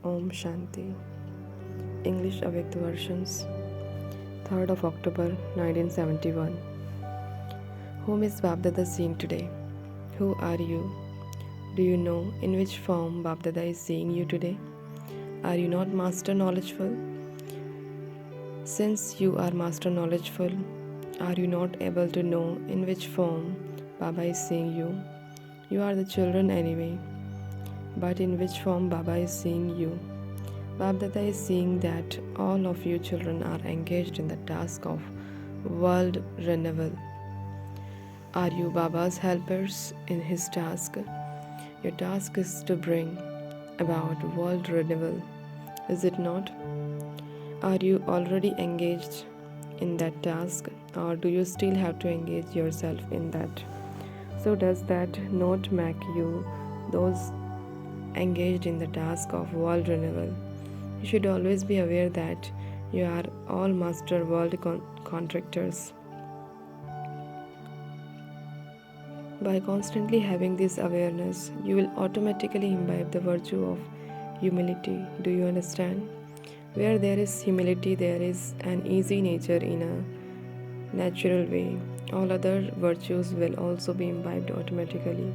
Om Shanti. English avyakt versions. 3rd of October 1971. Whom is Babdada seeing today? Who are you? Do you know in which form Babdada is seeing you today? Are you not master knowledgeful? Since you are master knowledgeful, are you not able to know in which form Baba is seeing you? You are the children anyway. But in which form Baba is seeing you? Babdada is seeing that all of you children are engaged in the task of world renewal. Are you Baba's helpers in his task? Your task is to bring about world renewal, is it not? Are you already engaged in that task, or do you still have to engage yourself in that? So, does that not make you those engaged in the task of world renewal? You should always be aware that you are all master world contractors. By constantly having this awareness, you will automatically imbibe the virtue of humility. Do you understand? Where there is humility, there is an easy nature in a natural way. All other virtues will also be imbibed automatically.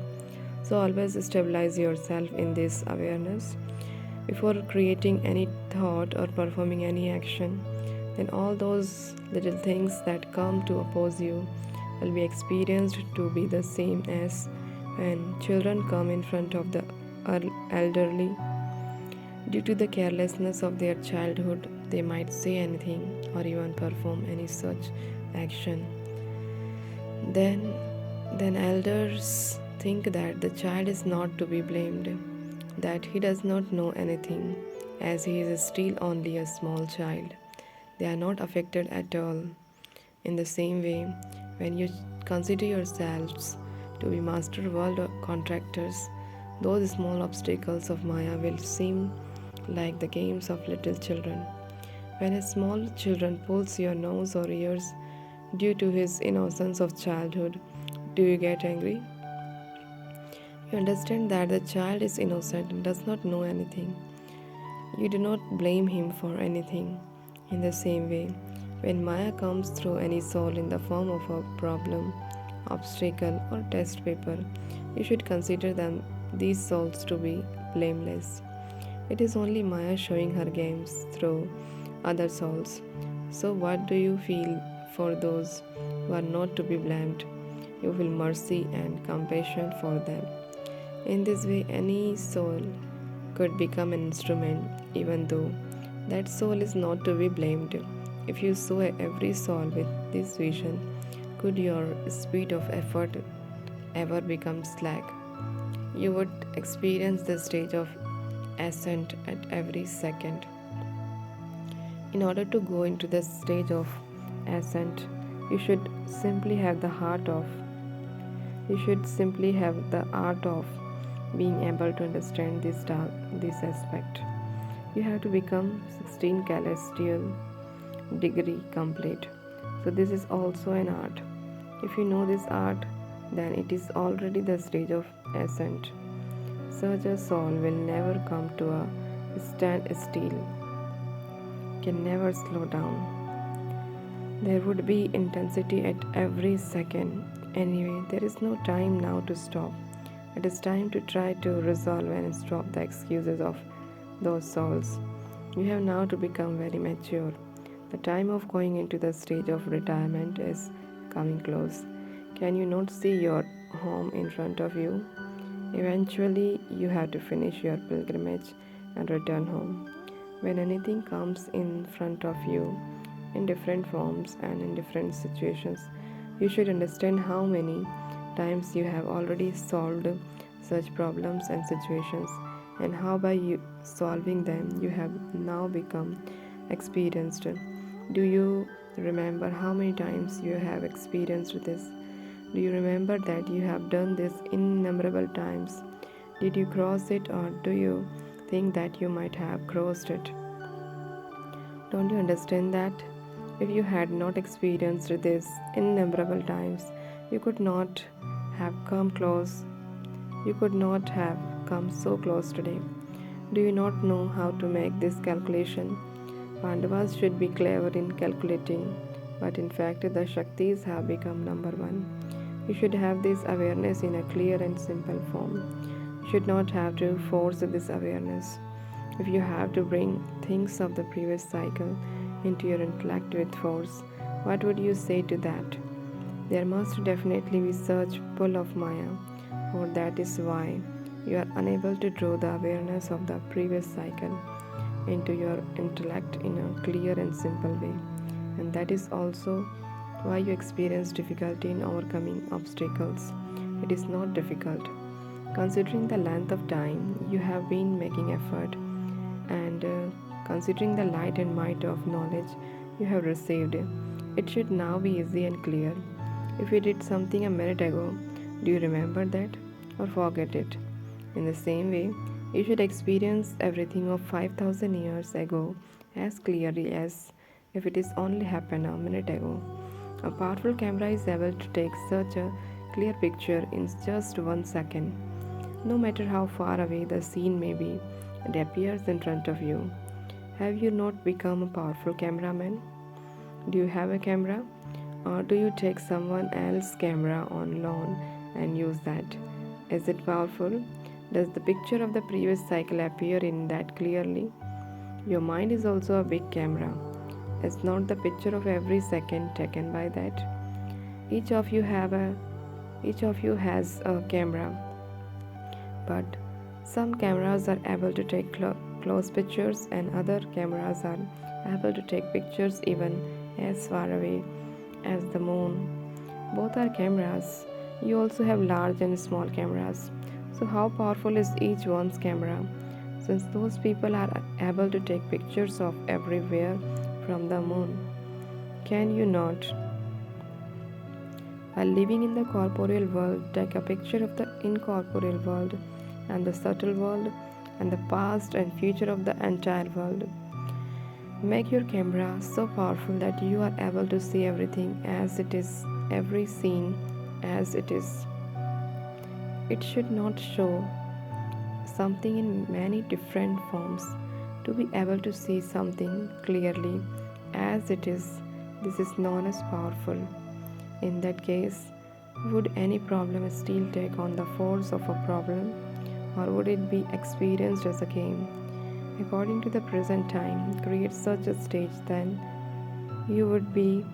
So, always stabilize yourself in this awareness. Before creating any thought or performing any action, then all those little things that come to oppose you will be experienced to be the same as when children come in front of the elderly. Due to the carelessness of their childhood, they might say anything or even perform any such action. Then, then elders think that the child is not to be blamed, that he does not know anything, as he is still only a small child. They are not affected at all. In the same way, when you consider yourselves to be master world contractors, those small obstacles of Maya will seem like the games of little children. When a small children pulls your nose or ears due to his innocence of childhood, do you get angry? You understand that the child is innocent and does not know anything. You do not blame him for anything. In the same way, when Maya comes through any soul in the form of a problem, obstacle, or test paper, you should consider these souls to be blameless. It is only Maya showing her games through other souls. So, what do you feel for those who are not to be blamed? You feel mercy and compassion for them. In this way, any soul could become an instrument, even though that soul is not to be blamed. If you saw every soul with this vision, could your speed of effort ever become slack? You would experience the stage of ascent at every second. In order to go into the stage of ascent, you should simply have the art of being able to understand this aspect. You have to become 16 celestial degree complete. So this is also an art. If you know this art, then it is already the stage of ascent. Such a soul will never come to a standstill, can never slow down. There would be intensity at every second. Anyway, there is no time now to stop. It is time to try to resolve and stop the excuses of those souls. You have now to become very mature. The time of going into the stage of retirement is coming close. Can you not see your home in front of you? Eventually, you have to finish your pilgrimage and return home. When anything comes in front of you in different forms and in different situations, you should understand how many times you have already solved such problems and situations, and how by solving them you have now become experienced. Do you remember how many times you have experienced this? Do you remember that you have done this innumerable times? Did you cross it, or do you think that you might have crossed it? Don't you understand that? If you had not experienced this innumerable times, you could not have come close. You could not have come so close today. Do you not know how to make this calculation? Pandavas should be clever in calculating, but in fact, the Shaktis have become number one. You should have this awareness in a clear and simple form. You should not have to force this awareness. If you have to bring things of the previous cycle into your intellect with force, what would you say to that? There must definitely be such pull of Maya, or that is why you are unable to draw the awareness of the previous cycle into your intellect in a clear and simple way. And that is also why you experience difficulty in overcoming obstacles. It is not difficult. Considering the length of time you have been making effort, and considering the light and might of knowledge you have received, it should now be easy and clear. If you did something a minute ago, do you remember that or forget it? In the same way, you should experience everything of 5000 years ago as clearly as if it is only happened a minute ago. A powerful camera is able to take such a clear picture in just 1 second. No matter how far away the scene may be, it appears in front of you. Have you not become a powerful cameraman? Do you have a camera? Or do you take someone else's camera on loan and use that? Is it powerful? Does the picture of the previous cycle appear in that clearly? Your mind is also a big camera. It's not the picture of every second taken by that. Each of you has a camera, but some cameras are able to take close pictures and other cameras are able to take pictures even as far away as the moon. Both are cameras. You also have large and small cameras. So, how powerful is each one's camera? Since those people are able to take pictures of everywhere from the moon, can you not, while living in the corporeal world, take a picture of the incorporeal world and the subtle world and the past and future of the entire world? Make your camera so powerful that you are able to see everything as it is, every scene as it is. It should not show something in many different forms. To be able to see something clearly as it is, this is known as powerful. In that case, would any problem still take on the force of a problem, or would it be experienced as a game? According to the present time, create such a stage, then you would be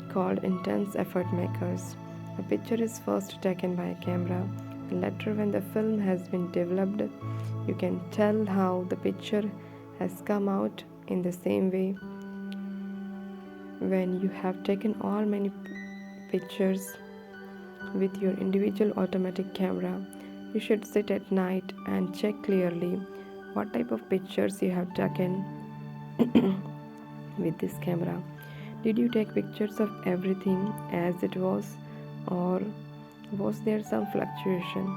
called intense effort makers. A picture is first taken by a camera, and later, when the film has been developed, you can tell how the picture has come out. In the same way, when you have taken all many pictures with your individual automatic camera, you should sit at night and check clearly what type of pictures you have taken with this camera. Did you take pictures of everything as it was, or was there some fluctuation?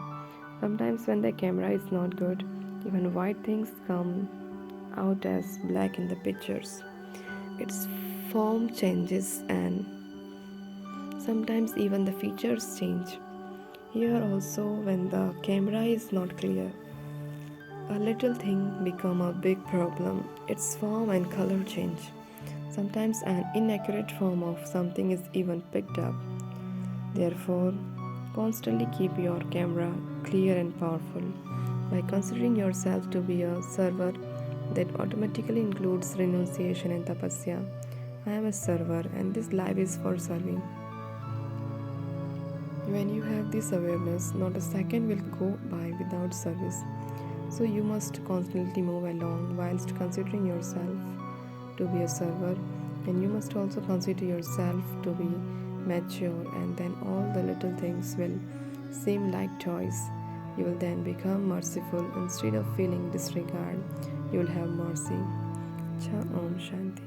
Sometimes, when the camera is not good, even white things come out as black in the pictures. Its form changes, and sometimes even the features change. Here also, when the camera is not clear, a little thing become a big problem. Its form and color change. Sometimes an inaccurate form of something is even picked up. Therefore, constantly keep your camera clear and powerful. By considering yourself to be a server, that automatically includes renunciation and tapasya. I am a server and this life is for serving. When you have this awareness, not a second will go by without service. So you must constantly move along whilst considering yourself to be a server, and you must also consider yourself to be mature, and then all the little things will seem like toys. You will then become merciful. Instead of feeling disregard, you will have mercy. Cha Om Shanti.